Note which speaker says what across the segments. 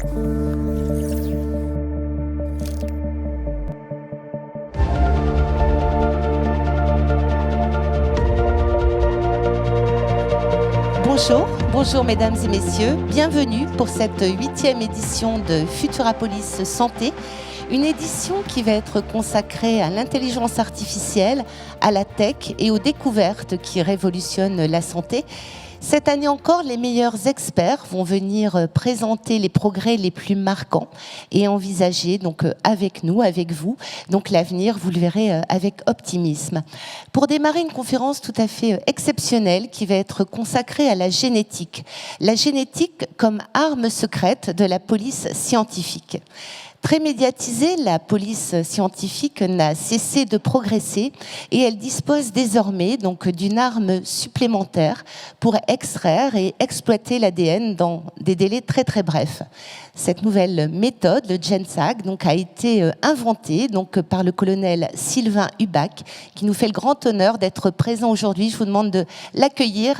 Speaker 1: Bonjour mesdames et messieurs, bienvenue pour cette 8e édition de Futurapolis Santé, une édition qui va être consacrée à l'intelligence artificielle, à la tech et aux découvertes qui révolutionnent la santé. Cette année encore, les meilleurs experts vont venir présenter les progrès les plus marquants et envisager donc avec nous, avec vous, donc l'avenir, vous le verrez avec optimisme. Pour démarrer une conférence tout à fait exceptionnelle qui va être consacrée à la génétique comme arme secrète de la police scientifique. Très médiatisée, la police scientifique n'a cessé de progresser et elle dispose désormais donc d'une arme supplémentaire pour extraire et exploiter l'ADN dans des délais très très brefs. Cette nouvelle méthode, le GenSAG, donc, a été inventée donc, par le colonel Sylvain Hubac, qui nous fait le grand honneur d'être présent aujourd'hui. Je vous demande de l'accueillir.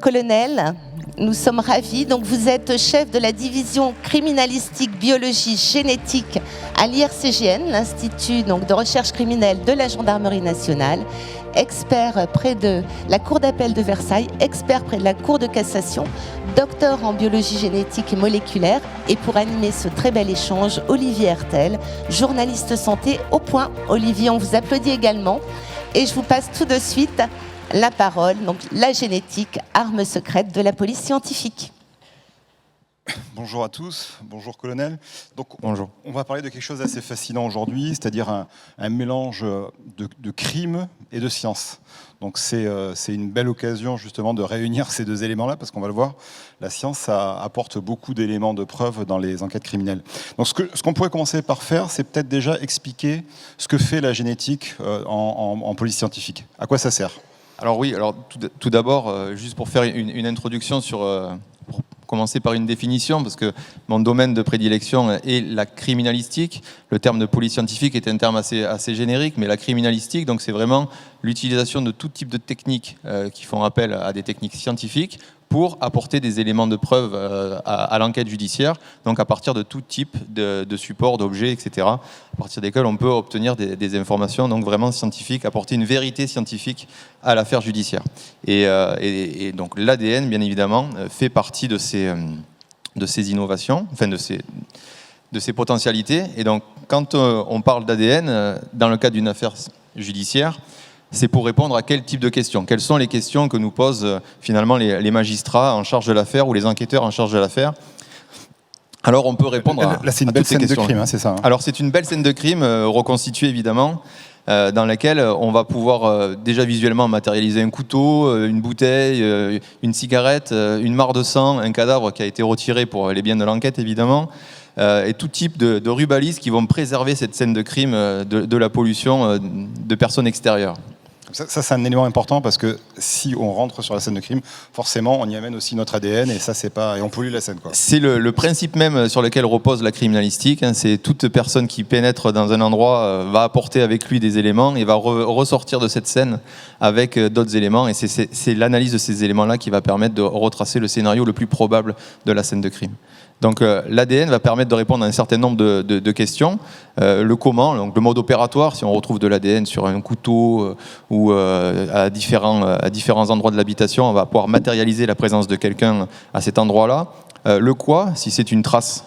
Speaker 1: Colonel, nous sommes ravis. Donc, vous êtes chef de la division criminalistique biologie génétique à l'IRCGN, l'Institut donc, de recherche criminelle de la Gendarmerie nationale, expert près de la Cour d'appel de Versailles, expert près de la Cour de cassation, docteur en biologie génétique et moléculaire. Et pour animer ce très bel échange, Olivier Hertel, journaliste santé au Point. Olivier, on vous applaudit également. Et je vous passe tout de suite la parole. Donc, la génétique, arme secrète de la police scientifique.
Speaker 2: Bonjour à tous, bonjour colonel. Donc,
Speaker 3: bonjour.
Speaker 2: On va parler de quelque chose d'assez fascinant aujourd'hui, c'est-à-dire un mélange de crime et de science. Donc c'est une belle occasion justement de réunir ces deux éléments-là, parce qu'on va le voir, la science ça apporte beaucoup d'éléments de preuve dans les enquêtes criminelles. Donc ce qu'on pourrait commencer par faire, c'est peut-être déjà expliquer ce que fait la génétique en police scientifique. À quoi ça sert ?
Speaker 3: Alors oui, tout d'abord, juste pour faire une introduction pour commencer par une définition, parce que mon domaine de prédilection est la criminalistique. Le terme de police scientifique est un terme assez générique, mais la criminalistique, donc c'est vraiment l'utilisation de tout type de techniques qui font appel à des techniques scientifiques pour apporter des éléments de preuve à l'enquête judiciaire, donc à partir de tout type de supports, d'objets, etc., à partir desquels on peut obtenir des informations donc vraiment scientifiques, apporter une vérité scientifique à l'affaire judiciaire. Et donc l'ADN, bien évidemment, fait partie de ces innovations, enfin de ces potentialités. Et donc quand on parle d'ADN, dans le cadre d'une affaire judiciaire, c'est pour répondre à quel type de questions ? Quelles sont les questions que nous posent finalement les magistrats en charge de l'affaire ou les enquêteurs en charge de l'affaire ? Alors on peut répondre à
Speaker 2: là, c'est une belle scène de crime, hein, c'est ça, hein.
Speaker 3: Alors c'est une belle scène de crime reconstituée évidemment, dans laquelle on va pouvoir déjà visuellement matérialiser un couteau, une bouteille, une cigarette, une mare de sang, un cadavre qui a été retiré pour les biens de l'enquête évidemment, et tout type de rubalises qui vont préserver cette scène de crime de la pollution de personnes extérieures.
Speaker 2: Ça, c'est un élément important parce que si on rentre sur la scène de crime, forcément, on y amène aussi notre ADN et ça, c'est pas, et on pollue la scène, quoi.
Speaker 3: C'est le principe même sur lequel repose la criminalistique. Hein, c'est toute personne qui pénètre dans un endroit va apporter avec lui des éléments et va ressortir de cette scène avec d'autres éléments. Et c'est l'analyse de ces éléments-là qui va permettre de retracer le scénario le plus probable de la scène de crime. Donc l'ADN va permettre de répondre à un certain nombre de questions. Le comment, donc le mode opératoire, si on retrouve de l'ADN sur un couteau ou à différents endroits de l'habitation, on va pouvoir matérialiser la présence de quelqu'un à cet endroit-là. Le quoi, si c'est une trace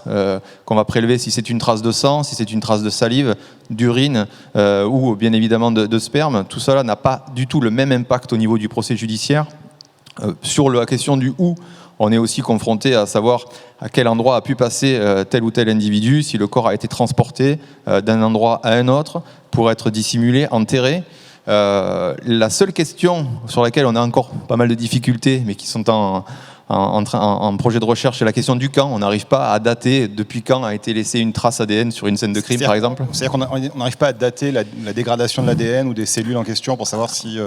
Speaker 3: qu'on va prélever, si c'est une trace de sang, si c'est une trace de salive, d'urine ou bien évidemment de sperme, tout cela n'a pas du tout le même impact au niveau du procès judiciaire. Sur la question du où, on est aussi confronté à savoir à quel endroit a pu passer tel ou tel individu, si le corps a été transporté d'un endroit à un autre pour être dissimulé, enterré. La seule question sur laquelle on a encore pas mal de difficultés, mais qui sont en projet de recherche, c'est la question du quand. On n'arrive pas à dater depuis quand a été laissée une trace ADN sur une scène de crime, par exemple.
Speaker 2: C'est-à-dire qu'on n'arrive pas à dater la dégradation de l'ADN ou des cellules en question pour savoir si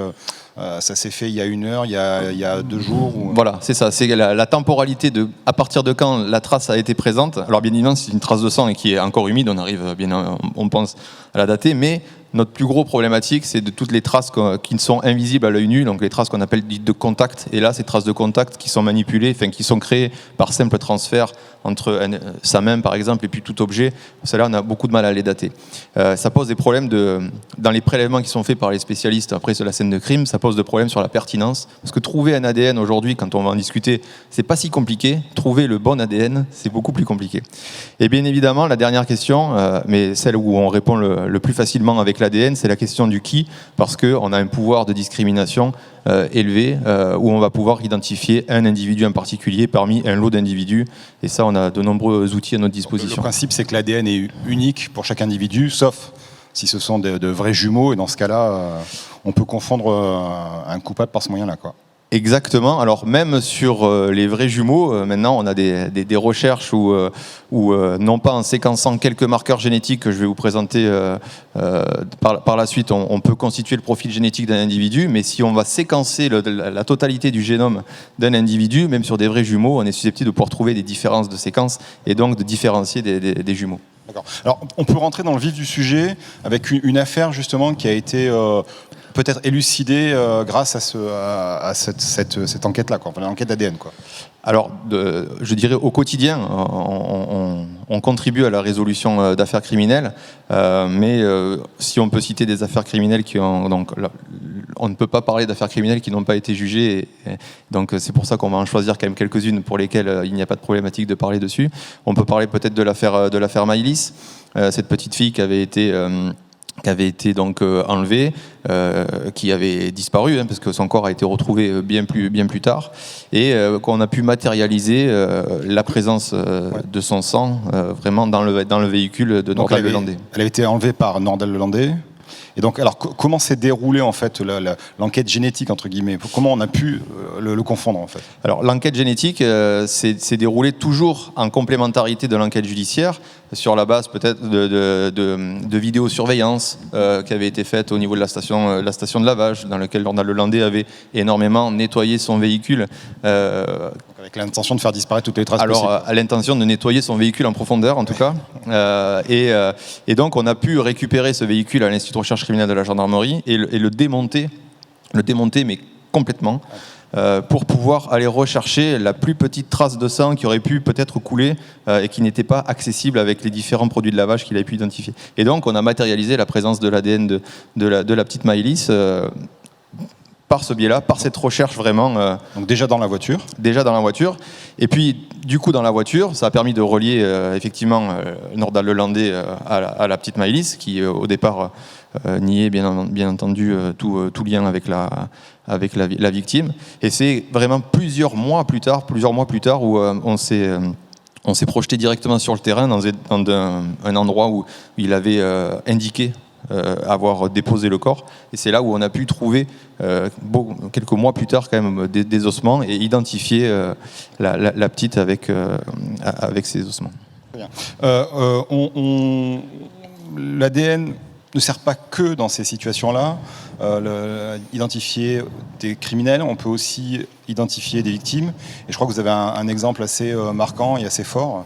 Speaker 2: ça s'est fait il y a 1 heure, il y a 2 jours ou...
Speaker 3: Voilà, c'est ça. C'est la temporalité à partir de quand la trace a été présente. Alors bien évidemment, si c'est une trace de sang et qui est encore humide, on pense à la dater, mais notre plus gros problématique, c'est de toutes les traces qui sont invisibles à l'œil nu, donc les traces qu'on appelle dites de contact. Et là, ces traces de contact qui sont manipulées, enfin qui sont créées par simple transfert entre sa main, par exemple, et puis tout objet, celles-là, on a beaucoup de mal à les dater. Ça pose des problèmes dans les prélèvements qui sont faits par les spécialistes après la scène de crime, ça pose des problèmes sur la pertinence. Parce que trouver un ADN aujourd'hui, quand on va en discuter, c'est pas si compliqué. Trouver le bon ADN, c'est beaucoup plus compliqué. Et bien évidemment, la dernière question, mais celle où on répond le plus facilement avec l'ADN, c'est la question du qui, parce qu'on a un pouvoir de discrimination élevé, où on va pouvoir identifier un individu en particulier parmi un lot d'individus. Et ça, on a de nombreux outils à notre disposition.
Speaker 2: Le principe, c'est que l'ADN est unique pour chaque individu, sauf si ce sont de vrais jumeaux. Et dans ce cas-là, on peut confondre un coupable par ce moyen-là, quoi.
Speaker 3: Exactement. Alors même sur les vrais jumeaux, maintenant on a des recherches où non pas en séquençant quelques marqueurs génétiques que je vais vous présenter par la suite, on peut constituer le profil génétique d'un individu, mais si on va séquencer la totalité du génome d'un individu, même sur des vrais jumeaux, on est susceptible de pouvoir trouver des différences de séquences et donc de différencier des jumeaux.
Speaker 2: D'accord. Alors on peut rentrer dans le vif du sujet avec une affaire justement qui a été peut-être élucidée grâce à cette enquête-là, quoi, enfin, l'enquête ADN, quoi.
Speaker 3: Alors, je dirais au quotidien, on contribue à la résolution d'affaires criminelles, mais si on peut citer des affaires criminelles on ne peut pas parler d'affaires criminelles qui n'ont pas été jugées, donc c'est pour ça qu'on va en choisir quand même quelques-unes pour lesquelles il n'y a pas de problématique de parler dessus. On peut parler peut-être de l'affaire Maïlis, cette petite fille qui avait été donc enlevée, qui avait disparu, parce que son corps a été retrouvé bien plus tard, et qu'on a pu matérialiser la présence de son sang vraiment dans le véhicule de Nordal Lelandais.
Speaker 2: Elle avait été enlevée par Nordal Lelandais. Et donc, alors, comment s'est déroulée en fait l'enquête génétique entre guillemets? Comment on a pu le confondre en fait?
Speaker 3: Alors, l'enquête génétique s'est déroulée toujours en complémentarité de l'enquête judiciaire, sur la base peut-être de vidéosurveillance qui avait été faite au niveau de la station de lavage, dans laquelle Nordal Lelandais avait énormément nettoyé son véhicule.
Speaker 2: Avec l'intention de faire disparaître toutes les traces possibles.
Speaker 3: Alors, à l'intention de nettoyer son véhicule en profondeur, en tout cas. Et donc, on a pu récupérer ce véhicule à l'Institut de recherche criminelle de la gendarmerie et le démonter, mais complètement, pour pouvoir aller rechercher la plus petite trace de sang qui aurait pu peut-être couler et qui n'était pas accessible avec les différents produits de lavage qu'il avait pu identifier. Et donc, on a matérialisé la présence de l'ADN de la petite Maïlis par ce biais-là, par cette recherche vraiment.
Speaker 2: Donc déjà dans la voiture.
Speaker 3: Déjà dans la voiture. Et puis, du coup, dans la voiture, ça a permis de relier effectivement Nordal Lelandais à la petite Maïlis, qui au départ niait bien entendu tout lien avec la victime. Et c'est vraiment plusieurs mois plus tard où on s'est projeté directement sur le terrain dans un endroit où il avait indiqué avoir déposé le corps, et c'est là où on a pu trouver quelques mois plus tard quand même des ossements et identifier la petite avec ses ossements.
Speaker 2: Très bien. L'ADN ne sert pas que dans ces situations-là, identifier des criminels, on peut aussi identifier des victimes, et je crois que vous avez un exemple assez marquant et assez fort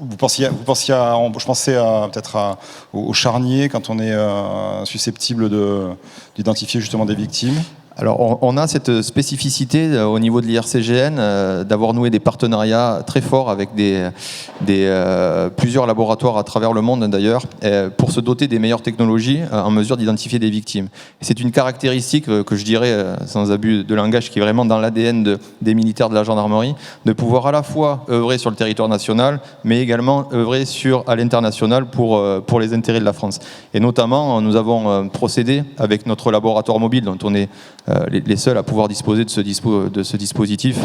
Speaker 2: Vous pensiez je pensais peut-être au charnier, quand on est susceptible d'identifier justement des victimes.
Speaker 3: Alors, on a cette spécificité au niveau de l'IRCGN d'avoir noué des partenariats très forts avec plusieurs laboratoires à travers le monde d'ailleurs, pour se doter des meilleures technologies en mesure d'identifier des victimes. Et c'est une caractéristique que je dirais, sans abus de langage, qui est vraiment dans l'ADN des militaires de la gendarmerie, de pouvoir à la fois œuvrer sur le territoire national, mais également œuvrer à l'international pour les intérêts de la France. Et notamment, nous avons procédé avec notre laboratoire mobile, dont on est les seuls à pouvoir disposer de ce dispositif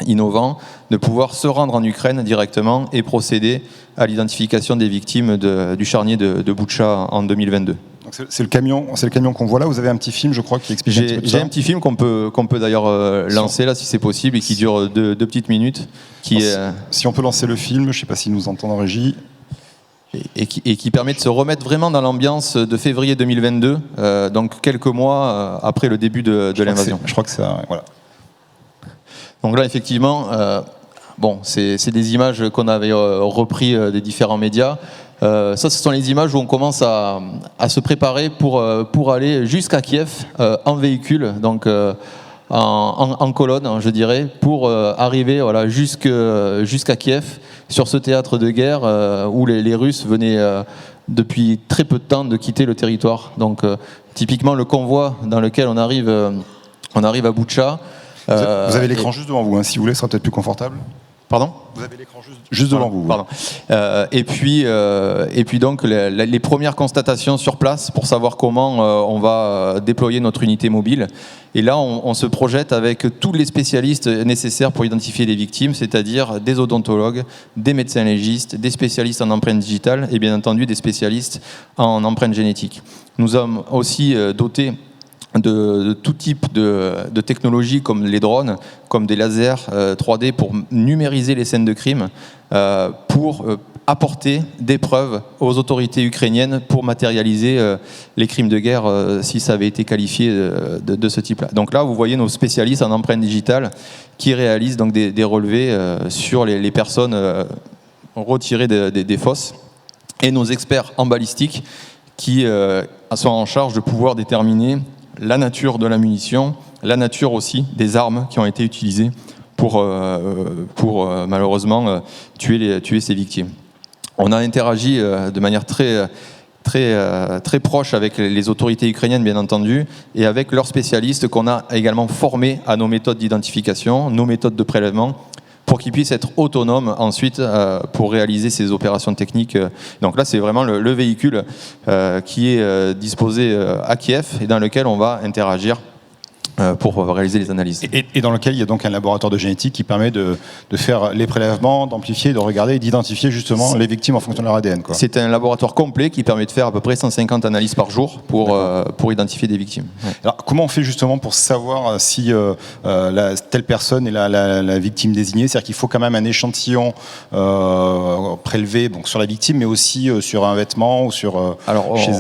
Speaker 3: innovant, de pouvoir se rendre en Ukraine directement et procéder à l'identification des victimes du charnier de Boutcha en 2022.
Speaker 2: Donc c'est le camion qu'on voit là. Vous avez un petit film, je crois, qui explique un petit peu tout ça.
Speaker 3: J'ai un petit film qu'on peut d'ailleurs lancer là, si c'est possible, et qui dure deux petites minutes.
Speaker 2: Si on peut lancer le film, je ne sais pas s'il nous entend en régie.
Speaker 3: Et qui permet de se remettre vraiment dans l'ambiance de février 2022, donc quelques mois après le début de l'invasion.
Speaker 2: Je crois que c'est voilà.
Speaker 3: Donc là, effectivement, c'est des images qu'on avait repris des différents médias. Ça, ce sont les images où on commence à se préparer pour aller jusqu'à Kiev en véhicule, donc en colonne, je dirais, pour arriver jusqu'à Kiev, sur ce théâtre de guerre où les Russes venaient depuis très peu de temps de quitter le territoire. Donc typiquement le convoi dans lequel on arrive à Boutcha.
Speaker 2: Vous avez l'écran juste devant vous, hein, si vous voulez, ce sera peut-être plus confortable.
Speaker 3: Pardon ?
Speaker 2: Vous avez l'écran juste devant vous.
Speaker 3: Pardon. Et puis donc les premières constatations sur place pour savoir comment on va déployer notre unité mobile. Et là, on se projette avec tous les spécialistes nécessaires pour identifier les victimes, c'est-à-dire des odontologues, des médecins légistes, des spécialistes en empreinte digitale et bien entendu des spécialistes en empreinte génétique. Nous sommes aussi dotés de tout type de technologies comme les drones, comme des lasers 3D pour numériser les scènes de crime, pour apporter des preuves aux autorités ukrainiennes pour matérialiser les crimes de guerre si ça avait été qualifié de ce type-là. Donc là, vous voyez nos spécialistes en empreinte digitale qui réalisent donc des relevés sur les personnes retirées des fosses, et nos experts en balistique qui sont en charge de pouvoir déterminer la nature de la munition, la nature aussi des armes qui ont été utilisées pour malheureusement tuer ces victimes. On a interagi de manière très proche avec les autorités ukrainiennes, bien entendu, et avec leurs spécialistes qu'on a également formés à nos méthodes d'identification, nos méthodes de prélèvement, pour qu'ils puissent être autonomes ensuite pour réaliser ces opérations techniques. Donc là, c'est vraiment le véhicule qui est disposé à Kiev et dans lequel on va interagir pour réaliser les analyses.
Speaker 2: Et dans lequel il y a donc un laboratoire de génétique qui permet de faire les prélèvements, d'amplifier, de regarder et d'identifier justement les victimes en fonction de leur ADN, quoi.
Speaker 3: C'est un laboratoire complet qui permet de faire à peu près 150 analyses par jour pour identifier des victimes. Ouais.
Speaker 2: Alors, comment on fait justement pour savoir si telle personne est la victime désignée ? C'est-à-dire qu'il faut quand même un échantillon prélevé sur la victime, mais aussi sur un vêtement ou chez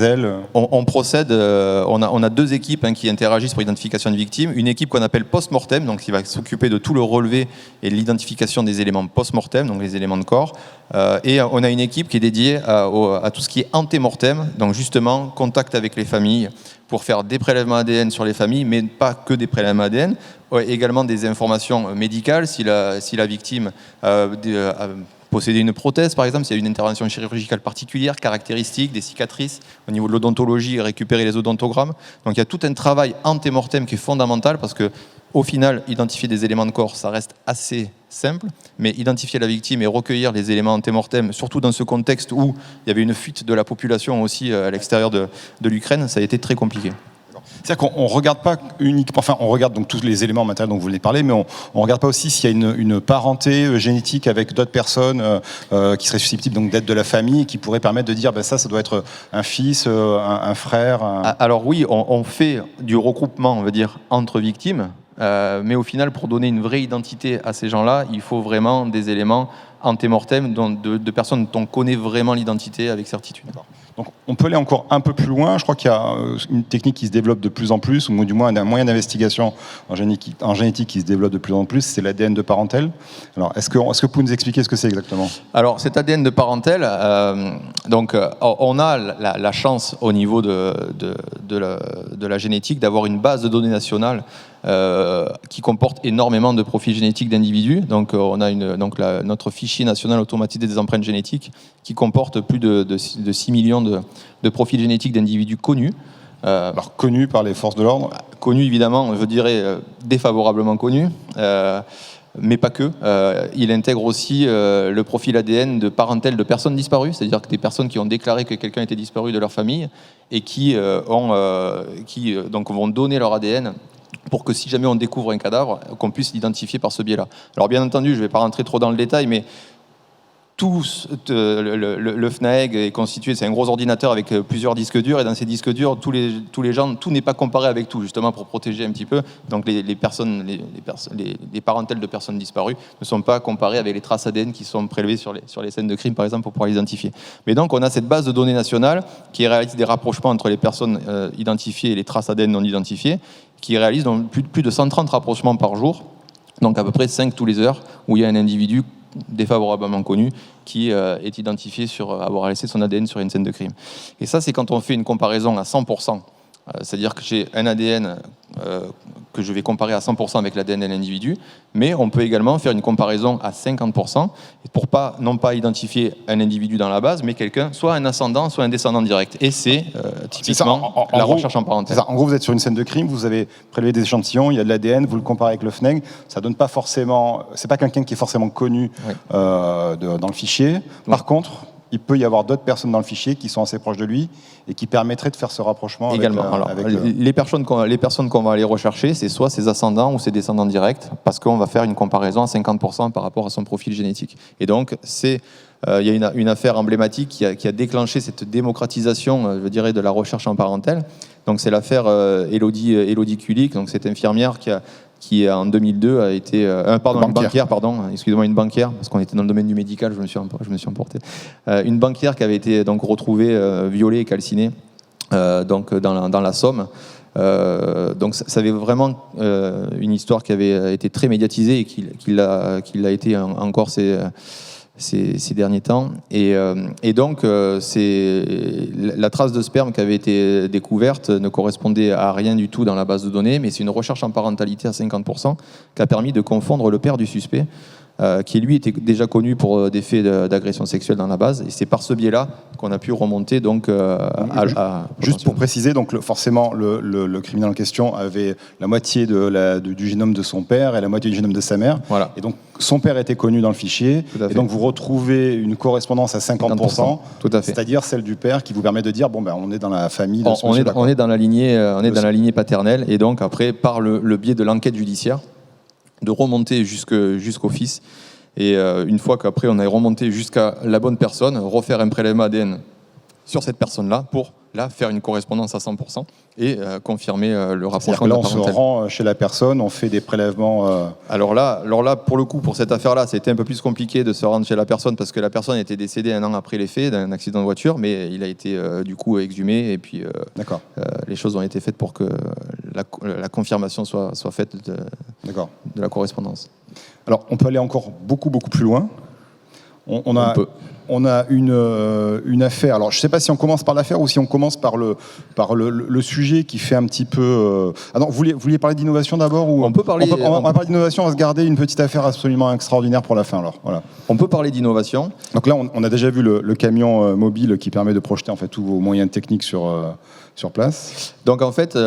Speaker 2: elle.
Speaker 3: On procède, on a deux équipes qui interagissent pour l'identification de victimes. Une équipe qu'on appelle post-mortem, donc qui va s'occuper de tout le relevé et de l'identification des éléments post-mortem, donc les éléments de corps. Et on a une équipe qui est dédiée à tout ce qui est anté-mortem, donc justement contact avec les familles pour faire des prélèvements ADN sur les familles, mais pas que des prélèvements ADN, également des informations médicales si la victime posséder une prothèse, par exemple, s'il y a une intervention chirurgicale particulière, caractéristique, des cicatrices, au niveau de l'odontologie, récupérer les odontogrammes. Donc il y a tout un travail anté-mortem qui est fondamental parce que, au final, identifier des éléments de corps, ça reste assez simple, mais identifier la victime et recueillir les éléments anté-mortem, surtout dans ce contexte où il y avait une fuite de la population aussi à l'extérieur de l'Ukraine, ça a été très compliqué.
Speaker 2: C'est-à-dire qu'on ne regarde pas uniquement, enfin on regarde donc tous les éléments matériels dont vous venez de parler, mais on ne regarde pas aussi s'il y a une parenté génétique avec d'autres personnes qui seraient susceptibles donc d'être de la famille et qui pourraient permettre de dire ça doit être un fils, un frère.
Speaker 3: Alors oui, on fait du regroupement, on va dire, entre victimes, mais au final, pour donner une vraie identité à ces gens-là, il faut vraiment des éléments anté-mortem de personnes dont on connaît vraiment l'identité avec certitude.
Speaker 2: Donc on peut aller encore un peu plus loin. Je crois qu'il y a une technique qui se développe de plus en plus, ou du moins un moyen d'investigation en génétique qui se développe de plus en plus, c'est l'ADN de parentèle. Alors est-ce que vous pouvez nous expliquer ce que c'est exactement ?
Speaker 3: Alors cet ADN de parentèle, on a la chance au niveau de la génétique d'avoir une base de données nationale qui comporte énormément de profils génétiques d'individus. Donc on a notre fichier national automatisé des empreintes génétiques qui comporte plus de 6 millions de profils génétiques d'individus connus.
Speaker 2: Alors connus par les forces de l'ordre ?
Speaker 3: Connus évidemment, je dirais défavorablement connus, mais pas que. Il intègre aussi le profil ADN de parentèle de personnes disparues, c'est-à-dire que des personnes qui ont déclaré que quelqu'un était disparu de leur famille et qui vont donner leur ADN pour que si jamais on découvre un cadavre, qu'on puisse l'identifier par ce biais-là. Alors bien entendu, je ne vais pas rentrer trop dans le détail, mais le FNAEG est constitué, c'est un gros ordinateur avec plusieurs disques durs, et dans ces disques durs, tous les gens, tout n'est pas comparé avec tout, justement pour protéger un petit peu. Donc les parentèles de personnes disparues ne sont pas comparés avec les traces ADN qui sont prélevées sur les scènes de crime, par exemple, pour pouvoir les identifier. Mais donc on a cette base de données nationale qui réalise des rapprochements entre les personnes identifiées et les traces ADN non identifiées, qui réalise donc plus de 130 rapprochements par jour, donc à peu près 5 tous les heures, où il y a un individu défavorablement connu, qui est identifié sur avoir laissé son ADN sur une scène de crime. Et ça, c'est quand on fait une comparaison à 100%, c'est-à-dire que j'ai un ADN que je vais comparer à 100% avec l'ADN de l'individu, mais on peut également faire une comparaison à 50% pour non pas identifier un individu dans la base, mais quelqu'un, soit un ascendant, soit un descendant direct. Et c'est typiquement la recherche en parentèle.
Speaker 2: En gros, vous êtes sur une scène de crime, vous avez prélevé des échantillons, il y a de l'ADN, vous le comparez avec le FNEG, ça donne pas forcément, c'est pas quelqu'un qui est forcément connu dans le fichier. Par contre, il peut y avoir d'autres personnes dans le fichier qui sont assez proches de lui et qui permettraient de faire ce rapprochement.
Speaker 3: Également. Les personnes qu'on va aller rechercher, c'est soit ses ascendants ou ses descendants directs, parce qu'on va faire une comparaison à 50% par rapport à son profil génétique. Et donc, il y a une affaire emblématique qui a déclenché cette démocratisation, je dirais, de la recherche en parentèle. Donc, c'est l'affaire Élodie Kulik, donc cette infirmière qui en 2002 a été une banquière, parce qu'on était dans le domaine du médical, je me suis emporté. Une banquière qui avait été donc retrouvée violée et calcinée donc dans la Somme. Donc ça avait vraiment une histoire qui avait été très médiatisée et qui l'a été encore ces derniers temps. Et donc, la trace de sperme qui avait été découverte ne correspondait à rien du tout dans la base de données, mais c'est une recherche en parentalité à 50% qui a permis de confondre le père du suspect, qui lui était déjà connu pour des faits d'agression sexuelle dans la base, et c'est par ce biais-là qu'on a pu remonter donc
Speaker 2: juste pour préciser, donc forcément le criminel en question avait la moitié du génome de son père et la moitié du génome de sa mère,
Speaker 3: voilà.
Speaker 2: Et donc son père était connu dans le fichier, et donc vous retrouvez une correspondance à 50%,
Speaker 3: tout à fait.
Speaker 2: C'est-à-dire celle du père qui vous permet de dire on est dans la famille de ce
Speaker 3: monsieur. On est dans la lignée paternelle, et donc après par le biais de l'enquête judiciaire, de remonter jusqu'au fils. Et une fois qu'après on a remonté jusqu'à la bonne personne, refaire un prélèvement ADN sur cette personne-là pour faire une correspondance à 100% et confirmer le rapprochement de la parentèle.
Speaker 2: On se rend chez la personne, on fait des prélèvements...
Speaker 3: Alors là, pour le coup, pour cette affaire-là, c'était un peu plus compliqué de se rendre chez la personne parce que la personne était décédée 1 an après les faits d'un accident de voiture, mais il a été du coup exhumé et puis les choses ont été faites pour que la confirmation soit faite de la correspondance.
Speaker 2: Alors, on peut aller encore beaucoup plus loin. On a une affaire. Alors, je ne sais pas si on commence par l'affaire ou si on commence par le sujet qui fait un petit peu... Ah non, vous vouliez parler d'innovation d'abord ou...
Speaker 3: On peut parler...
Speaker 2: On va parler d'innovation, on va se garder une petite affaire absolument extraordinaire pour la fin. Alors, voilà.
Speaker 3: On peut parler d'innovation.
Speaker 2: Donc là, on a déjà vu le camion mobile qui permet de projeter en fait, tous vos moyens techniques sur place.
Speaker 3: Donc en fait,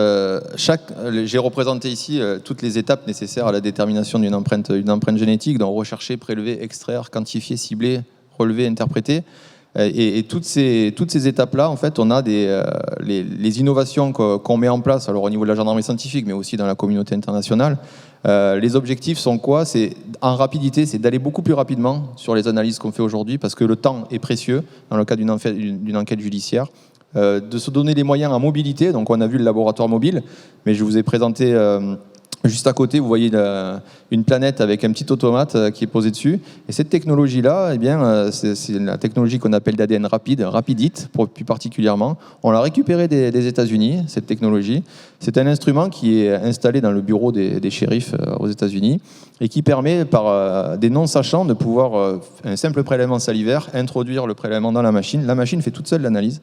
Speaker 3: j'ai représenté ici toutes les étapes nécessaires à la détermination d'une empreinte génétique, donc rechercher, prélever, extraire, quantifier, cibler, relever, interpréter. Et toutes ces étapes-là, en fait, on a les innovations qu'on met en place, alors au niveau de la gendarmerie scientifique, mais aussi dans la communauté internationale. Les objectifs sont quoi ? C'est en rapidité, c'est d'aller beaucoup plus rapidement sur les analyses qu'on fait aujourd'hui, parce que le temps est précieux dans le cas d'une enquête judiciaire. De se donner les moyens en mobilité, donc on a vu le laboratoire mobile, mais je vous ai présenté juste à côté, vous voyez une planète avec un petit automate qui est posé dessus, et cette technologie-là, eh bien, c'est la technologie qu'on appelle d'ADN rapide, Rapidit, plus particulièrement. On l'a récupérée des États-Unis, cette technologie. C'est un instrument qui est installé dans le bureau des shérifs aux États-Unis et qui permet, par des non-sachants, de pouvoir, un simple prélèvement salivaire, introduire le prélèvement dans la machine. La machine fait toute seule l'analyse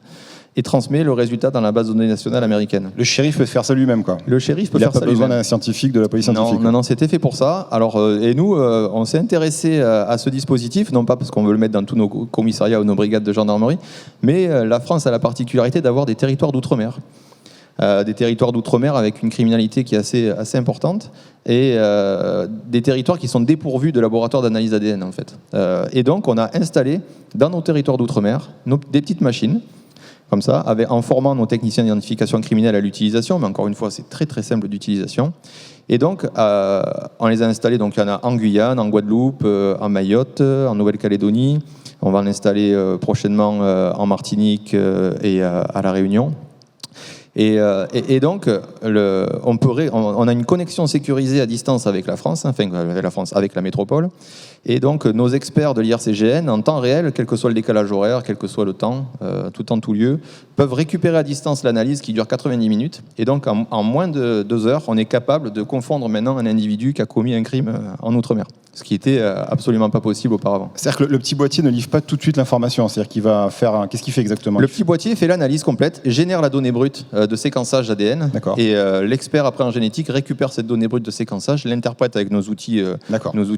Speaker 3: et transmet le résultat dans la base de données nationale américaine.
Speaker 2: Le shérif peut faire ça lui-même, quoi.
Speaker 3: Le shérif peut faire ça lui-même.
Speaker 2: Il n'a pas besoin d'un scientifique, de la police scientifique.
Speaker 3: Non, c'était fait pour ça. Alors, et nous, on s'est intéressé à ce dispositif, non pas parce qu'on veut le mettre dans tous nos commissariats ou nos brigades de gendarmerie, mais la France a la particularité d'avoir des territoires d'outre-mer. Des territoires d'outre-mer avec une criminalité qui est assez importante et des territoires qui sont dépourvus de laboratoires d'analyse ADN, en fait. Et donc, on a installé dans nos territoires d'outre-mer des petites machines comme ça, en formant nos techniciens d'identification criminelle à l'utilisation, mais encore une fois, c'est très très simple d'utilisation. Et donc, on les a installés, donc il y en a en Guyane, en Guadeloupe, en Mayotte, en Nouvelle-Calédonie. On va en installer prochainement en Martinique et à La Réunion. Et donc, on a une connexion sécurisée à distance avec la France, avec la métropole. Et donc, nos experts de l'IRCGN, en temps réel, quel que soit le décalage horaire, quel que soit le temps, tout temps, tout lieu, peuvent récupérer à distance l'analyse qui dure 90 minutes. Et donc, en moins de 2 heures, on est capable de confondre maintenant un individu qui a commis un crime en Outre-mer. ce qui était absolument pas possible auparavant.
Speaker 2: C'est-à-dire que le petit boîtier ne livre pas tout de suite l'information, c'est-à-dire qu'il va faire... Qu'est-ce qu'il fait exactement?
Speaker 3: Le petit boîtier fait l'analyse complète, génère la donnée brute de séquençage ADN, et l'expert après en génétique récupère cette donnée brute de séquençage, l'interprète avec nos outils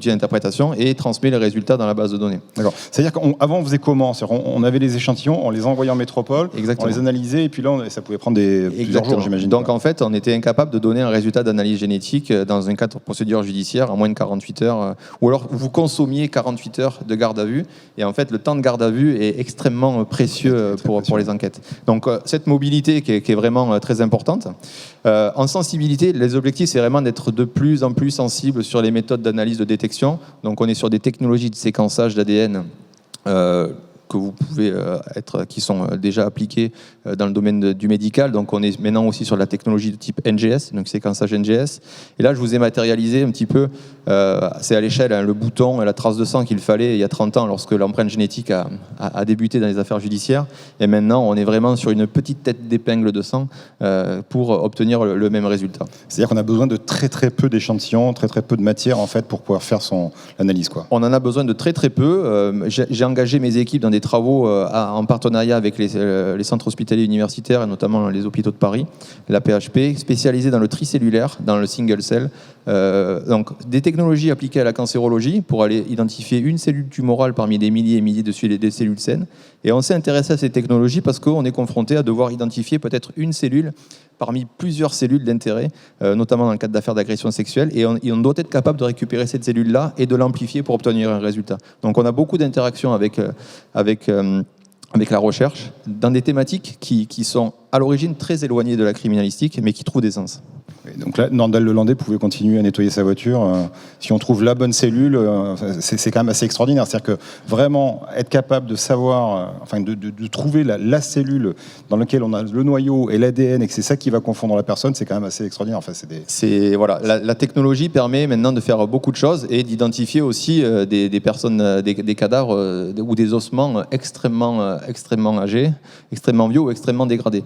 Speaker 3: d'interprétation et transmet les résultats dans la base de données.
Speaker 2: D'accord. C'est-à-dire qu'avant on faisait comment? On avait les échantillons, on les envoyait en métropole,
Speaker 3: Exactement.
Speaker 2: On les analysait et puis là ça pouvait prendre plusieurs jours, j'imagine.
Speaker 3: Donc en fait, on était incapable de donner un résultat d'analyse génétique dans un cadre de procédure judiciaire en moins de 48 heures, ou alors vous consommiez 48 heures de garde à vue, et en fait le temps de garde à vue est extrêmement précieux pour les enquêtes. Donc cette mobilité qui est vraiment très importante. En sensibilité, les objectifs, c'est vraiment d'être de plus en plus sensible sur les méthodes d'analyse de détection. Donc on est sur des technologies de séquençage d'ADN que vous pouvez qui sont déjà appliquées dans le domaine du médical. Donc on est maintenant aussi sur la technologie de type NGS, donc séquençage NGS. Et là, je vous ai matérialisé un petit peu, c'est à l'échelle, le bouton, la trace de sang qu'il fallait il y a 30 ans lorsque l'empreinte génétique a débuté dans les affaires judiciaires. Et maintenant, on est vraiment sur une petite tête d'épingle de sang pour obtenir le même résultat.
Speaker 2: C'est-à-dire qu'on a besoin de très très peu d'échantillons, très très peu de matière en fait pour pouvoir faire l'analyse, quoi.
Speaker 3: On en a besoin de très très peu. J'ai engagé mes équipes dans des travaux en partenariat avec les centres hospitaliers universitaires et notamment les hôpitaux de Paris, la PHP, spécialisée dans le tricellulaire, dans le single cell. Donc des technologies appliquées à la cancérologie pour aller identifier une cellule tumorale parmi des milliers et milliers de cellules saines. Et on s'est intéressé à ces technologies parce qu'on est confronté à devoir identifier peut-être une cellule parmi plusieurs cellules d'intérêt, notamment dans le cadre d'affaires d'agression sexuelle, et on doit être capable de récupérer cette cellule-là et de l'amplifier pour obtenir un résultat. Donc on a beaucoup d'interactions avec la recherche dans des thématiques qui sont à l'origine très éloignées de la criminalistique, mais qui trouvent des sens.
Speaker 2: Donc là, Nordal Lelandais pouvait continuer à nettoyer sa voiture. Si on trouve la bonne cellule, c'est quand même assez extraordinaire. C'est-à-dire que vraiment être capable de savoir, de trouver la cellule dans laquelle on a le noyau et l'ADN et que c'est ça qui va confondre la personne, c'est quand même assez extraordinaire.
Speaker 3: La technologie permet maintenant de faire beaucoup de choses et d'identifier aussi des personnes, des cadavres ou des ossements extrêmement âgés, extrêmement vieux ou extrêmement dégradés.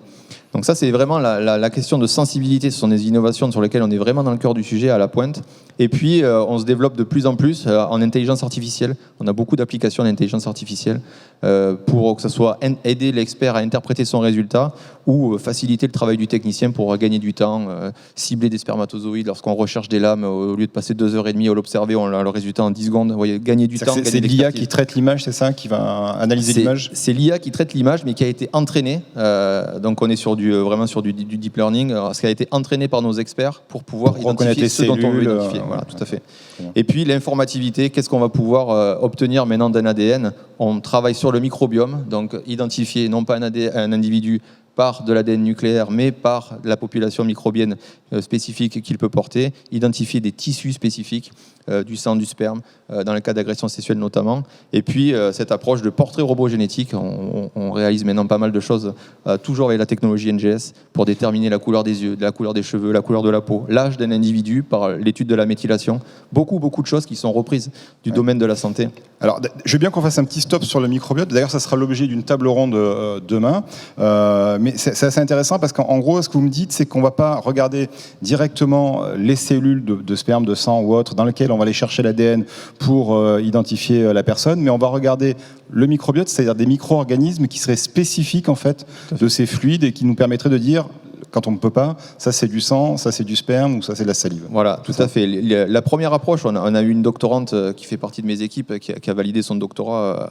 Speaker 3: Donc ça, c'est vraiment la question de sensibilité. Ce sont des innovations sur lesquelles on est vraiment dans le cœur du sujet, à la pointe. Et puis, on se développe de plus en plus en intelligence artificielle. On a beaucoup d'applications d'intelligence artificielle pour que ce soit aider l'expert à interpréter son résultat ou faciliter le travail du technicien pour gagner du temps, cibler des spermatozoïdes lorsqu'on recherche des lames. Au lieu de passer 2h30 à l'observer, on a le résultat en 10 secondes. Vous voyez, gagner du temps.
Speaker 2: C'est l'IA qui traite l'image, c'est ça, qui va analyser l'image?
Speaker 3: C'est l'IA qui traite l'image, mais qui a été entraînée. Donc on est vraiment sur du deep learning, ce qui a été entraîné par nos experts pour pouvoir identifier ce dont on veut identifier. Voilà, tout à fait. Et puis l'informativité, qu'est-ce qu'on va pouvoir obtenir maintenant d'un ADN? On travaille sur le microbiome, donc identifier non pas un individu par de l'ADN nucléaire, mais par la population microbienne spécifique qu'il peut porter, identifier des tissus spécifiques, du sang, du sperme, dans le cas d'agression sexuelle notamment. Et puis cette approche de portrait robot génétique, on réalise maintenant pas mal de choses, toujours avec la technologie NGS, pour déterminer la couleur des yeux, la couleur des cheveux, la couleur de la peau, l'âge d'un individu par l'étude de la méthylation. Beaucoup de choses qui sont reprises du domaine de la santé.
Speaker 2: Alors, je veux bien qu'on fasse un petit stop sur le microbiote. D'ailleurs, ça sera l'objet d'une table ronde demain. Mais c'est assez intéressant parce qu'en gros, ce que vous me dites, c'est qu'on ne va pas regarder directement les cellules de sperme, de sang ou autre, dans lesquelles on va aller chercher l'ADN pour identifier la personne, mais on va regarder le microbiote, c'est-à-dire des micro-organismes qui seraient spécifiques en fait de ces fluides et qui nous permettraient de dire, quand on ne peut pas, ça c'est du sang, ça c'est du sperme ou ça c'est de la salive.
Speaker 3: Voilà, tout à fait. La première approche, on a eu une doctorante qui fait partie de mes équipes, qui a validé son doctorat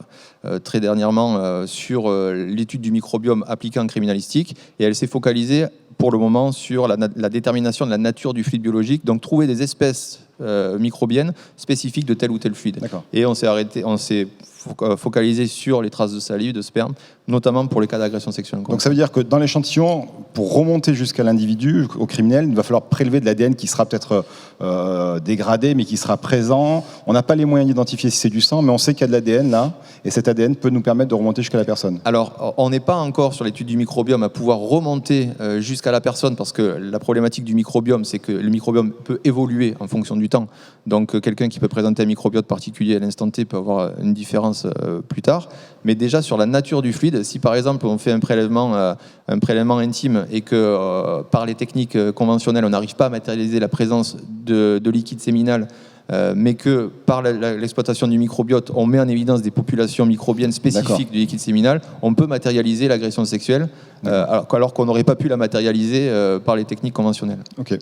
Speaker 3: très dernièrement sur l'étude du microbiome appliqué en criminalistique, et elle s'est focalisée pour le moment sur la détermination de la nature du fluide biologique, donc trouver des espèces microbiennes spécifiques de tel ou tel fluide. Et on s'est focalisé sur les traces de salive, de sperme, notamment pour les cas d'agression sexuelle.
Speaker 2: Donc ça veut dire que dans l'échantillon, pour remonter jusqu'à l'individu, au criminel, il va falloir prélever de l'ADN qui sera peut-être dégradé, mais qui sera présent. On n'a pas les moyens d'identifier si c'est du sang, mais on sait qu'il y a de l'ADN là, et cet ADN peut nous permettre de remonter jusqu'à la personne.
Speaker 3: Alors, on n'est pas encore sur l'étude du microbiome à pouvoir remonter jusqu'à la personne, parce que la problématique du microbiome, c'est que le microbiome peut évoluer en fonction du temps. Donc, quelqu'un qui peut présenter un microbiote particulier à l'instant T peut avoir une différence plus tard. Mais déjà, sur la nature du fluide, si par exemple on fait un prélèvement intime et que par les techniques conventionnelles, on n'arrive pas à matérialiser la présence de liquide séminal mais que par l'exploitation du microbiote, on met en évidence des populations microbiennes spécifiques du liquide séminal, on peut matérialiser l'agression sexuelle, alors qu'on n'aurait pas pu la matérialiser par les techniques conventionnelles.
Speaker 2: Ok.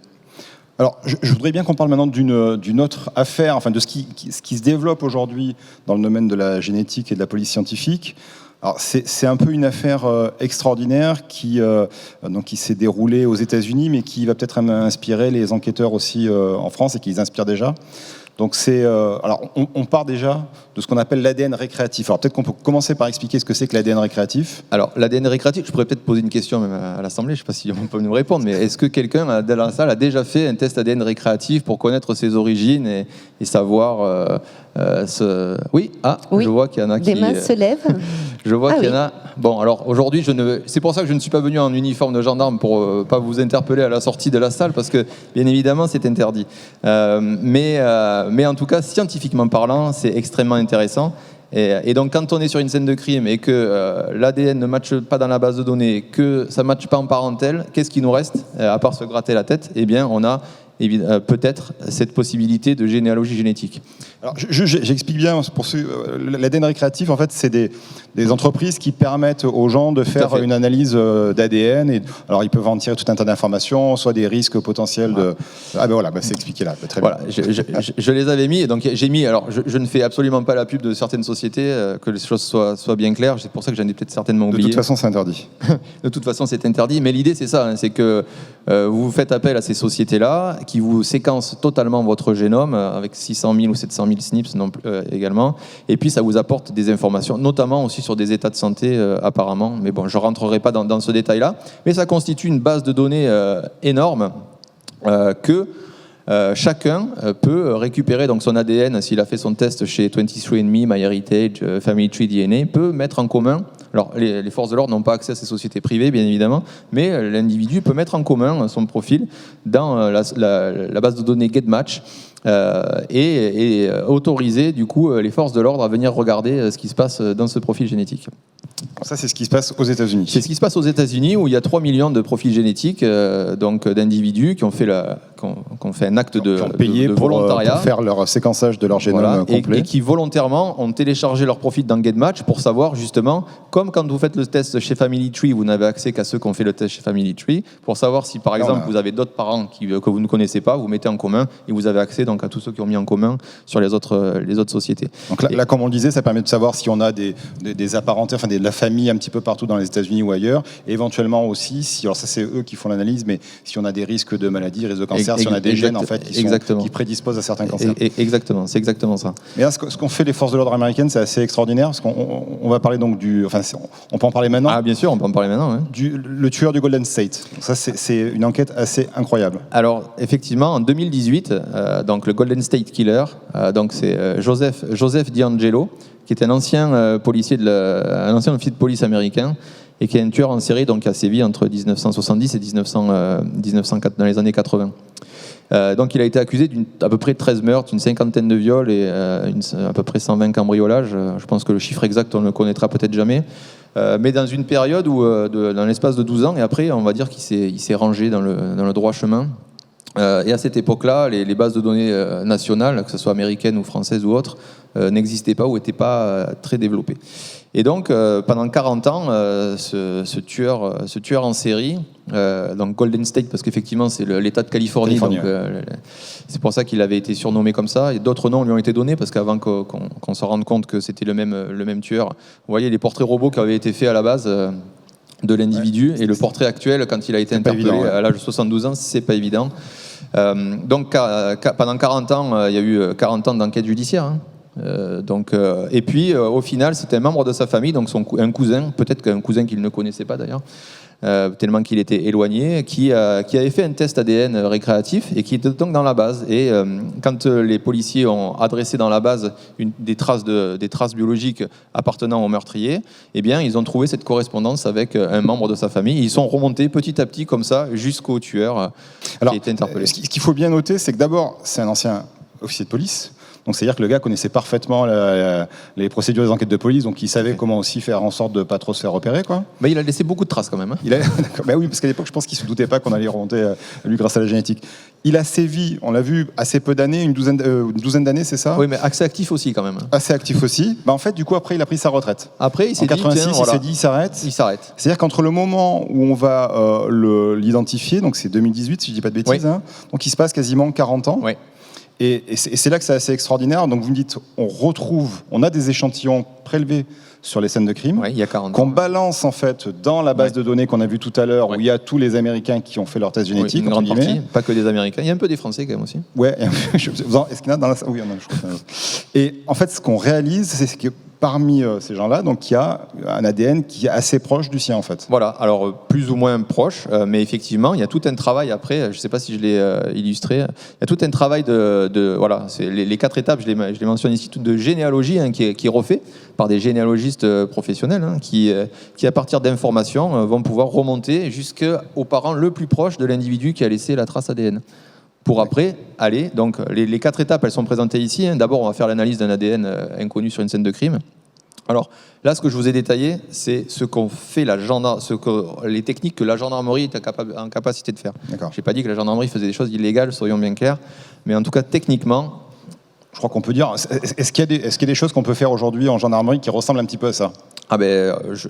Speaker 2: Alors, je voudrais bien qu'on parle maintenant d'une autre affaire, enfin de ce qui se développe aujourd'hui dans le domaine de la génétique et de la police scientifique. Alors, c'est un peu une affaire extraordinaire qui s'est déroulée aux États-Unis, mais qui va peut-être inspirer les enquêteurs aussi en France et qui les inspire déjà. Donc alors on part déjà de ce qu'on appelle l'ADN récréatif. Alors peut-être qu'on peut commencer par expliquer ce que c'est que l'ADN récréatif.
Speaker 3: Alors l'ADN récréatif, je pourrais peut-être poser une question même à l'Assemblée, je ne sais pas si on peut nous répondre, mais est-ce que quelqu'un dans la salle a déjà fait un test ADN récréatif pour connaître ses origines et savoir Oui,
Speaker 1: oui.
Speaker 3: Je vois qu'il y en a qui...
Speaker 1: Des mains se lèvent.
Speaker 3: Je vois qu'il y en a... Bon, alors aujourd'hui, c'est pour ça que je ne suis pas venu en uniforme de gendarme pour pas vous interpeller à la sortie de la salle, parce que bien évidemment c'est interdit. Mais en tout cas, scientifiquement parlant, c'est extrêmement intéressant. Et donc quand on est sur une scène de crime et que l'ADN ne matche pas dans la base de données, que ça ne matche pas en parentèle, qu'est-ce qui nous reste à part se gratter la tête? Eh bien, on a peut-être cette possibilité de généalogie génétique.
Speaker 2: Alors, j'explique bien pour ceux. L'ADN récréatif, en fait, c'est des entreprises qui permettent aux gens de faire une analyse d'ADN. Alors, ils peuvent en tirer tout un tas d'informations, soit des risques potentiels de. Ah ben voilà, c'est expliqué là. Très bien.
Speaker 3: Voilà, je les avais mis. Donc j'ai mis. Alors, je ne fais absolument pas la pub de certaines sociétés, que les choses soient bien claires. C'est pour ça que j'en ai peut-être certainement oublié.
Speaker 2: De toute façon, c'est interdit.
Speaker 3: De toute façon, c'est interdit. Mais l'idée, c'est ça, c'est que vous faites appel à ces sociétés-là, qui vous séquencent totalement votre génome avec 600 000 ou 700 000 SNPs également, et puis ça vous apporte des informations, notamment aussi sur des états de santé apparemment, mais bon, je ne rentrerai pas dans ce détail-là, mais ça constitue une base de données énorme que chacun peut récupérer donc son ADN, s'il a fait son test chez 23andMe, MyHeritage, Family Tree DNA, peut mettre en commun. Alors, les forces de l'ordre n'ont pas accès à ces sociétés privées, bien évidemment, mais l'individu peut mettre en commun son profil dans la base de données GetMatch et autoriser, du coup, les forces de l'ordre à venir regarder ce qui se passe dans ce profil génétique.
Speaker 2: Ça, c'est ce qui se passe aux États-Unis.
Speaker 3: C'est ce qui se passe aux États-Unis, où il y a 3 millions de profils génétiques donc d'individus qui ont fait un acte de volontariat
Speaker 2: pour faire leur séquençage de leur génome complet.
Speaker 3: Et qui volontairement ont téléchargé leur profil dans GetMatch pour savoir justement, comme quand vous faites le test chez Family Tree, vous n'avez accès qu'à ceux qui ont fait le test chez Family Tree, pour savoir si par exemple vous avez d'autres parents que vous ne connaissez pas, vous mettez en commun et vous avez accès donc à tous ceux qui ont mis en commun sur les autres sociétés.
Speaker 2: Donc là, comme on le disait, ça permet de savoir si on a des apparentés, enfin de la famille un petit peu partout dans les États-Unis ou ailleurs, et éventuellement aussi, alors ça c'est eux qui font l'analyse, mais si on a des risques de maladies, risques de cancer, si on a des gènes en fait qui prédisposent à certains cancers.
Speaker 3: Exactement, c'est exactement ça.
Speaker 2: Mais là, ce qu'ont fait les forces de l'ordre américaines, c'est assez extraordinaire, parce qu'on va parler donc on peut en parler maintenant.
Speaker 3: Ah bien sûr, on peut en parler maintenant. Ouais.
Speaker 2: Le tueur du Golden State. Donc ça c'est une enquête assez incroyable.
Speaker 3: Alors effectivement, en 2018, donc le Golden State Killer, donc c'est Joseph DiAngelo, qui est un ancien policier un ancien officier de police américain et qui est un tueur en série donc qui a sévi entre 1970 et 1904 dans les années 80. Donc il a été accusé d'à peu près 13 meurtres, une cinquantaine de viols et à peu près 120 cambriolages. Je pense que le chiffre exact on ne le connaîtra peut-être jamais. Mais dans une période où, dans l'espace de 12 ans, et après on va dire qu'il s'est rangé dans le droit chemin. Et à cette époque-là, les bases de données nationales, que ce soit américaines ou françaises ou autres, n'existaient pas ou n'étaient pas très développées. Et donc, pendant 40 ans, ce tueur en série, donc Golden State, parce qu'effectivement, c'est l'État de Californie, donc, c'est pour ça qu'il avait été surnommé comme ça. Et d'autres noms lui ont été donnés, parce qu'avant qu'on se rende compte que c'était le même tueur, vous voyez les portraits robots qui avaient été faits à la base de l'individu, et le portrait actuel, quand il a été interpellé à l'âge de 72 ans, c'est pas évident. Donc pendant 40 ans, il y a eu 40 ans d'enquête judiciaire. Hein. Et puis au final, c'était un membre de sa famille, donc un cousin, peut-être qu'un cousin qu'il ne connaissait pas d'ailleurs, tellement qu'il était éloigné, qui avait fait un test ADN récréatif et qui était donc dans la base. Et quand les policiers ont adressé dans la base des traces biologiques appartenant au meurtrier, eh bien, ils ont trouvé cette correspondance avec un membre de sa famille. Ils sont remontés petit à petit comme ça jusqu'au tueur qui a été interpellé.
Speaker 2: Ce qu'il faut bien noter, c'est que d'abord, c'est un ancien officier de police. Donc c'est-à-dire que le gars connaissait parfaitement les procédures des enquêtes de police, donc il savait comment aussi faire en sorte de pas trop se faire repérer, quoi.
Speaker 3: Mais il a laissé beaucoup de traces quand même. Hein.
Speaker 2: Bah oui, parce qu'à l'époque, je pense qu'il se doutait pas qu'on allait remonter à lui grâce à la génétique. Il a sévi, on l'a vu, assez peu d'années, une douzaine d'années, c'est ça?
Speaker 3: Oui, mais assez actif aussi quand même.
Speaker 2: Assez actif aussi. Bah en fait, du coup, après, il a pris sa retraite.
Speaker 3: Après, il s'est
Speaker 2: En 86,
Speaker 3: dit,
Speaker 2: il s'est dit, il s'arrête.
Speaker 3: Il s'arrête.
Speaker 2: C'est-à-dire qu'entre le moment où on va l'identifier, donc c'est 2018, si je dis pas de bêtises,
Speaker 3: Oui.
Speaker 2: hein, donc il se passe quasiment 40 ans.
Speaker 3: Oui.
Speaker 2: Et c'est là que c'est assez extraordinaire. Donc vous me dites, on a des échantillons prélevés sur les scènes de crime,
Speaker 3: Oui, il y a 40 ans.
Speaker 2: qu'on balance en fait dans la base de données qu'on a vue tout à l'heure, où il y a tous les Américains qui ont fait leur test génétique.
Speaker 3: Une grande
Speaker 2: entre guillemets.
Speaker 3: partie, pas que des Américains. Il y a un peu des Français quand même aussi.
Speaker 2: Ouais, est-ce qu'il y en a dans la salle? Oui, il y en a, je crois. Et en fait, ce qu'on réalise, c'est que parmi ces gens-là, donc il y a un ADN qui est assez proche du sien en fait.
Speaker 3: Voilà, alors plus ou moins proche, mais effectivement, il y a tout un travail après, je ne sais pas si je l'ai illustré, il y a tout un travail voilà, c'est les 4 étapes, je les mentionne ici, de généalogie hein, qui est refait par des généalogistes professionnels hein, qui, à partir d'informations, vont pouvoir remonter jusqu'au parent le plus proche de l'individu qui a laissé la trace ADN. Pour après aller, donc les 4 étapes, elles sont présentées ici. Hein. D'abord, on va faire l'analyse d'un ADN inconnu sur une scène de crime. Alors là, ce que je vous ai détaillé, c'est ce qu'on fait les techniques que la gendarmerie est en capacité de faire. Je n'ai pas dit que la gendarmerie faisait des choses illégales, soyons bien clairs, mais en tout cas, techniquement...
Speaker 2: Je crois qu'on peut dire... Est-ce qu'il y a des choses qu'on peut faire aujourd'hui en gendarmerie qui ressemblent un petit peu à ça?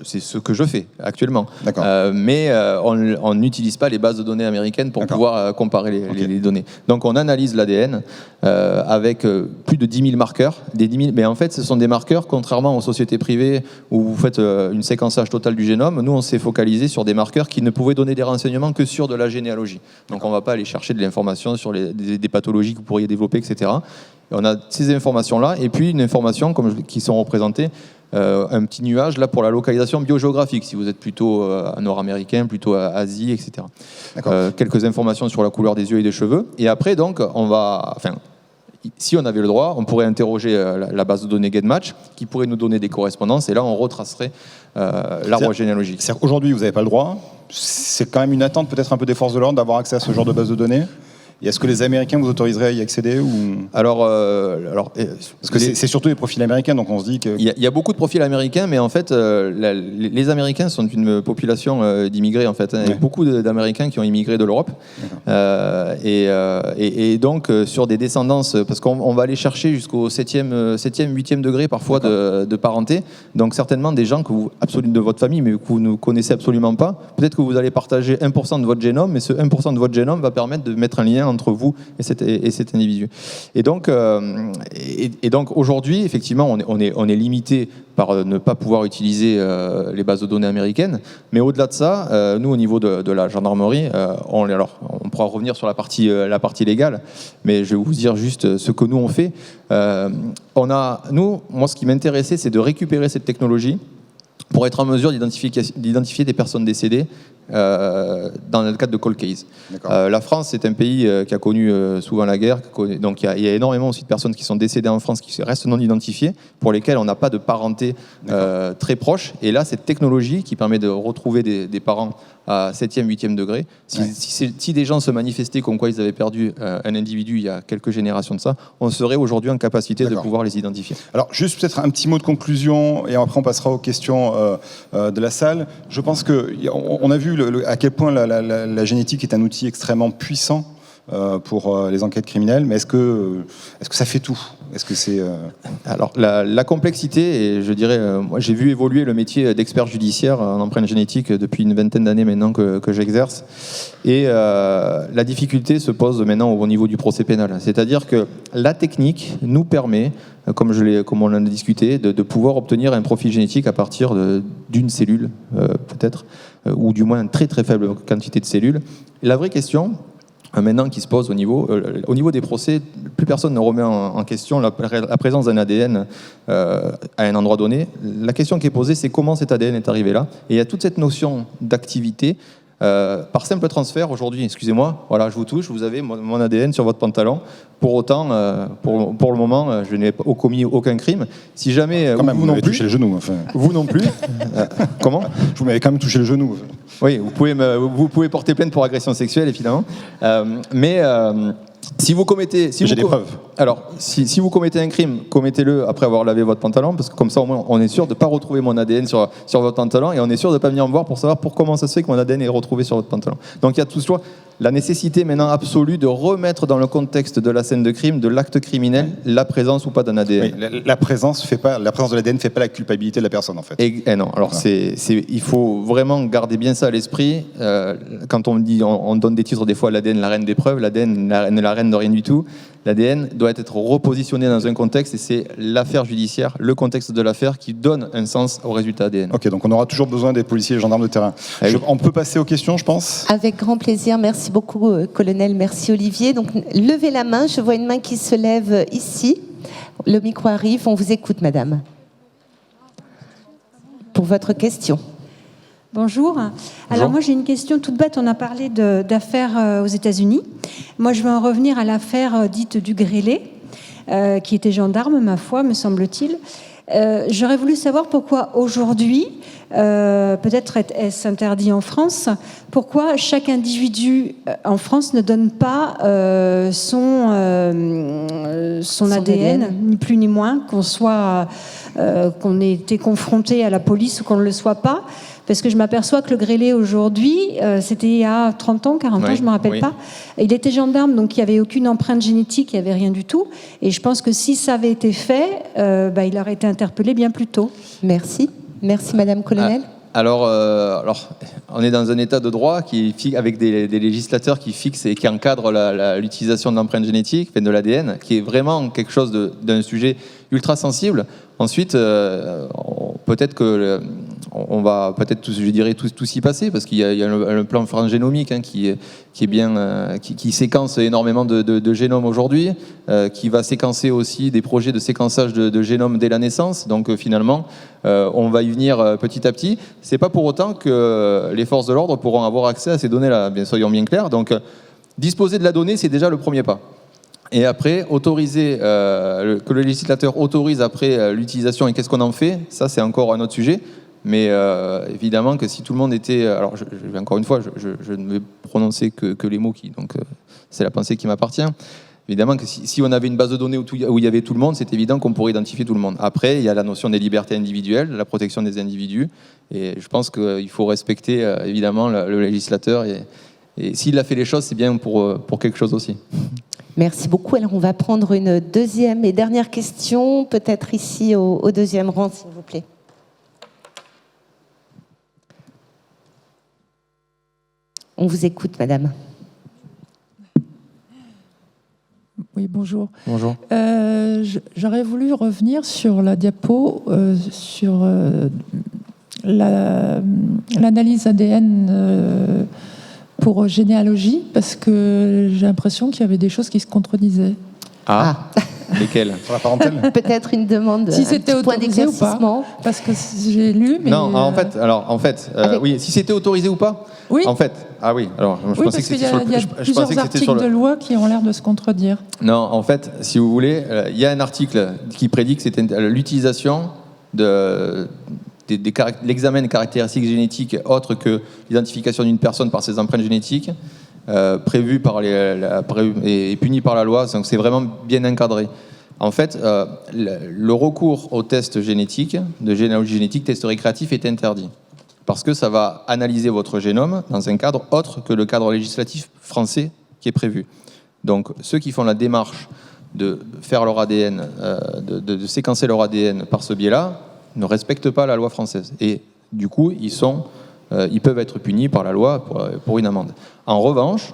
Speaker 3: C'est ce que je fais actuellement.
Speaker 2: D'accord.
Speaker 3: Mais on n'utilise pas les bases de données américaines pour pouvoir comparer les données. Donc on analyse l'ADN avec plus de 10 000 marqueurs. Mais en fait, ce sont des marqueurs, contrairement aux sociétés privées où vous faites une séquençage total du génome. Nous, on s'est focalisé sur des marqueurs qui ne pouvaient donner des renseignements que sur de la généalogie. Donc on ne va pas aller chercher de l'information sur des pathologies que vous pourriez développer, etc. Et on a ces informations-là, et puis une information qui sont représentées, un petit nuage là pour la localisation biogéographique, si vous êtes plutôt nord-américain, plutôt Asie, etc. Quelques informations sur la couleur des yeux et des cheveux. Et après, donc, si on avait le droit, on pourrait interroger la base de données GetMatch, qui pourrait nous donner des correspondances, et là, on retracerait l'arbre généalogique.
Speaker 2: C'est-à-dire qu'aujourd'hui, vous n'avez pas le droit. C'est quand même une attente, peut-être un peu des forces de l'ordre, d'avoir accès à ce genre de base de données. Et est-ce que les Américains vous autoriseraient à y accéder ou... Parce que c'est surtout les profils américains, donc on se dit que...
Speaker 3: Il y a beaucoup de profils américains, mais en fait, les Américains sont une population d'immigrés, en fait. Hein. Il y a beaucoup d'Américains qui ont immigré de l'Europe. Et donc, sur des descendances, parce qu'on va aller chercher jusqu'au 7e, 8e degré, parfois, de parenté. Donc, certainement, des gens absolument de votre famille, mais que vous ne connaissez absolument pas. Peut-être que vous allez partager 1% de votre génome, mais ce 1% de votre génome va permettre de mettre un lien entre vous et cet individu. Et donc aujourd'hui, effectivement, on est limité par ne pas pouvoir utiliser les bases de données américaines. Mais au-delà de ça, nous, au niveau de la gendarmerie, on pourra revenir sur la partie légale, mais je vais vous dire juste ce que nous, on fait. Moi, ce qui m'intéressait, c'est de récupérer cette technologie pour être en mesure d'identifier des personnes décédées dans le cadre de cold case. La France, c'est un pays qui a connu souvent la guerre, donc il y a énormément aussi de personnes qui sont décédées en France qui restent non identifiées, pour lesquelles on n'a pas de parenté très proche. Et là, cette technologie qui permet de retrouver des parents à 7e, 8e degré, si des gens se manifestaient comme quoi ils avaient perdu un individu il y a quelques générations de ça, on serait aujourd'hui en capacité de pouvoir les identifier.
Speaker 2: Alors, juste peut-être un petit mot de conclusion, et après on passera aux questions de la salle. Je pense qu'on a vu à quel point la génétique est un outil extrêmement puissant pour les enquêtes criminelles, mais est-ce que ça fait tout? Est-ce que c'est
Speaker 3: Alors la complexité, et je dirais, moi j'ai vu évoluer le métier d'expert judiciaire en empreinte génétique depuis une vingtaine d'années maintenant que j'exerce, et la difficulté se pose maintenant au niveau du procès pénal. C'est-à-dire que la technique nous permet, comme on en a discuté, de pouvoir obtenir un profil génétique à partir d'une cellule, peut-être, ou du moins une très très faible quantité de cellules. Et la vraie question maintenant qui se pose au niveau des procès, plus personne ne remet en question la présence d'un ADN à un endroit donné. La question qui est posée, c'est comment cet ADN est arrivé là. Et il y a toute cette notion d'activité. Par simple transfert, aujourd'hui, excusez-moi, voilà, je vous touche, vous avez mon ADN sur votre pantalon. Pour autant, pour le moment, je n'ai commis aucun crime. Si jamais
Speaker 2: vous non plus, touché le genou. Enfin.
Speaker 3: Vous non plus. Comment?
Speaker 2: Vous m'avez quand même touché le genou.
Speaker 3: Oui, vous pouvez porter plainte pour agression sexuelle, évidemment. Mais Si vous commettez,
Speaker 2: J'ai des preuves.
Speaker 3: Alors, si vous commettez un crime, commettez-le après avoir lavé votre pantalon, parce que comme ça, au moins, on est sûr de ne pas retrouver mon ADN sur votre pantalon, et on est sûr de ne pas venir me voir pour savoir comment ça se fait que mon ADN est retrouvé sur votre pantalon. Donc, il y a toujours la nécessité maintenant absolue de remettre dans le contexte de la scène de crime, de l'acte criminel, la présence ou pas d'un ADN.
Speaker 2: Oui, la présence de l'ADN ne fait pas la culpabilité de la personne, en fait.
Speaker 3: Et non, alors il faut vraiment garder bien ça à l'esprit. Quand on donne des titres des fois à l'ADN, la reine des preuves, l'ADN n'est la reine de rien du tout. L'ADN doit être repositionné dans un contexte, et c'est l'affaire judiciaire, le contexte de l'affaire qui donne un sens au résultat ADN.
Speaker 2: Ok, donc on aura toujours besoin des policiers et des gendarmes de terrain. On peut passer aux questions, je pense.
Speaker 1: Avec grand plaisir. Merci beaucoup, colonel. Merci, Olivier. Donc, levez la main. Je vois une main qui se lève ici. Le micro arrive. On vous écoute, madame. Pour votre question.
Speaker 4: Bonjour. Alors moi j'ai une question toute bête. On a parlé d'affaires aux États-Unis. Moi je veux en revenir à l'affaire dite du grêlé, qui était gendarme, ma foi, me semble-t-il. J'aurais voulu savoir pourquoi aujourd'hui, peut-être est-ce interdit en France, pourquoi chaque individu en France ne donne pas son ADN, ni plus ni moins, qu'on ait été confronté à la police ou qu'on ne le soit pas. Parce que je m'aperçois que le grêlé aujourd'hui, c'était il y a 30 ans, 40 ans, je ne me rappelle pas. Il était gendarme, donc il n'y avait aucune empreinte génétique, il n'y avait rien du tout. Et je pense que si ça avait été fait, il aurait été interpellé bien plus tôt.
Speaker 1: Merci. Merci, Madame Colonel.
Speaker 3: Alors, on est dans un état de droit avec des législateurs qui fixent et qui encadrent l'utilisation de l'empreinte génétique, de l'ADN, qui est vraiment quelque chose d'un sujet ultra sensible. Ensuite, peut-être que on va peut-être tous s'y passer, parce qu'il y a le plan transgénomique qui est bien, qui séquence énormément de génomes aujourd'hui, qui va séquencer aussi des projets de séquençage de génomes dès la naissance. Donc finalement, on va y venir petit à petit. C'est pas pour autant que les forces de l'ordre pourront avoir accès à ces données-là, soyons bien clairs. Donc disposer de la donnée, c'est déjà le premier pas. Et après, que le législateur autorise après l'utilisation et qu'est-ce qu'on en fait, ça c'est encore un autre sujet. Mais évidemment que si tout le monde était... Alors, encore une fois, je ne vais prononcer que les mots donc c'est la pensée qui m'appartient. Évidemment que si on avait une base de données où il y avait tout le monde, c'est évident qu'on pourrait identifier tout le monde. Après, il y a la notion des libertés individuelles, la protection des individus. Et je pense qu'il faut respecter, évidemment, le législateur. Et s'il a fait les choses, c'est bien pour quelque chose aussi.
Speaker 1: Merci beaucoup. Alors, on va prendre une deuxième et dernière question, peut-être ici au deuxième rang, s'il vous plaît. On vous écoute, madame.
Speaker 5: Oui, bonjour.
Speaker 3: Bonjour.
Speaker 5: J'aurais voulu revenir sur la diapo, sur l'analyse ADN pour généalogie, parce que j'ai l'impression qu'il y avait des choses qui se contredisaient.
Speaker 3: Ah. Lesquelles ?
Speaker 2: Sur la parentèle ?
Speaker 1: Peut-être une demande,
Speaker 5: si c'était
Speaker 1: un petit point
Speaker 5: autorisé ou pas,
Speaker 1: d'éclaircissement.
Speaker 5: parce que j'ai lu, mais...
Speaker 3: Non, en fait, oui, si c'était autorisé ou pas.
Speaker 5: Oui.
Speaker 3: En fait, ah oui. Alors, je pensais que c'était sur le.
Speaker 5: Il y a plusieurs articles de loi qui ont l'air de se contredire.
Speaker 3: Non, en fait, si vous voulez, il y a un article qui prédit que c'était l'utilisation l'examen des caractéristiques génétiques autres que l'identification d'une personne par ses empreintes génétiques, prévu et puni par la loi. Donc c'est vraiment bien encadré. En fait, le recours aux tests génétiques, de généalogie génétique, test récréatif, est interdit. Parce que ça va analyser votre génome dans un cadre autre que le cadre législatif français qui est prévu. Donc ceux qui font la démarche de faire leur ADN, de séquencer leur ADN par ce biais-là, ne respectent pas la loi française. Et du coup, ils peuvent être punis par la loi pour une amende. En revanche,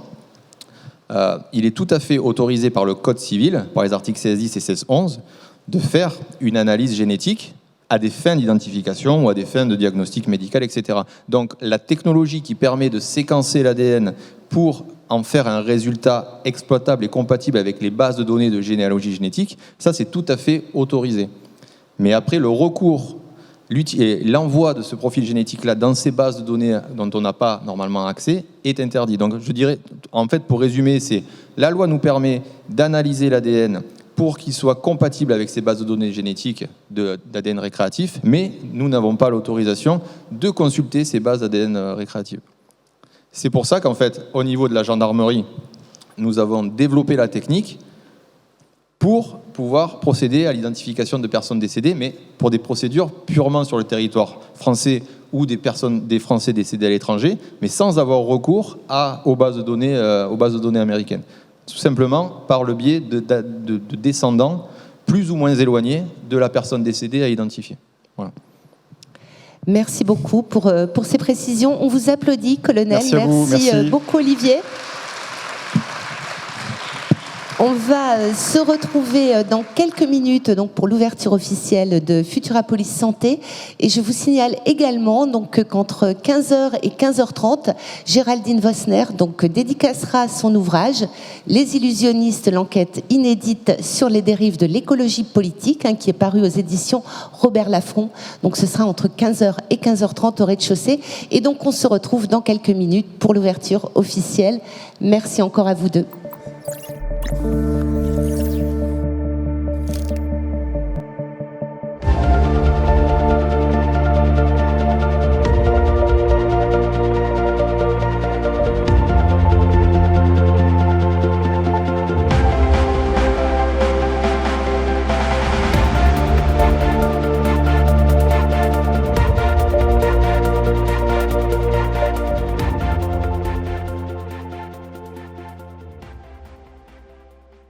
Speaker 3: il est tout à fait autorisé par le Code civil, par les articles 16.10 et 16.11, de faire une analyse génétique à des fins d'identification ou à des fins de diagnostic médical, etc. Donc la technologie qui permet de séquencer l'ADN pour en faire un résultat exploitable et compatible avec les bases de données de généalogie génétique, ça c'est tout à fait autorisé. Mais après, le recours et l'envoi de ce profil génétique-là dans ces bases de données dont on n'a pas normalement accès est interdit. Donc je dirais, en fait, pour résumer, c'est la loi nous permet d'analyser l'ADN pour qu'il soit compatible avec ces bases de données génétiques d'ADN récréatif, mais nous n'avons pas l'autorisation de consulter ces bases d'ADN récréatif. C'est pour ça qu'en fait, au niveau de la gendarmerie, nous avons développé la technique pour pouvoir procéder à l'identification de personnes décédées, mais pour des procédures purement sur le territoire français ou des Français décédés à l'étranger, mais sans avoir recours aux bases de données américaines. Tout simplement par le biais de descendants plus ou moins éloignés de la personne décédée à identifier. Voilà.
Speaker 1: Merci beaucoup pour ces précisions. On vous applaudit, colonel. Merci beaucoup, Olivier. On va se retrouver dans quelques minutes donc, pour l'ouverture officielle de Futurapolis Santé. Et je vous signale également donc, qu'entre 15h et 15h30, Géraldine Vosner donc, dédicacera son ouvrage « Les illusionnistes, l'enquête inédite sur les dérives de l'écologie politique » qui est paru aux éditions Robert Laffont. Donc ce sera entre 15h et 15h30 au rez-de-chaussée. Et donc on se retrouve dans quelques minutes pour l'ouverture officielle. Merci encore à vous deux. Thank you.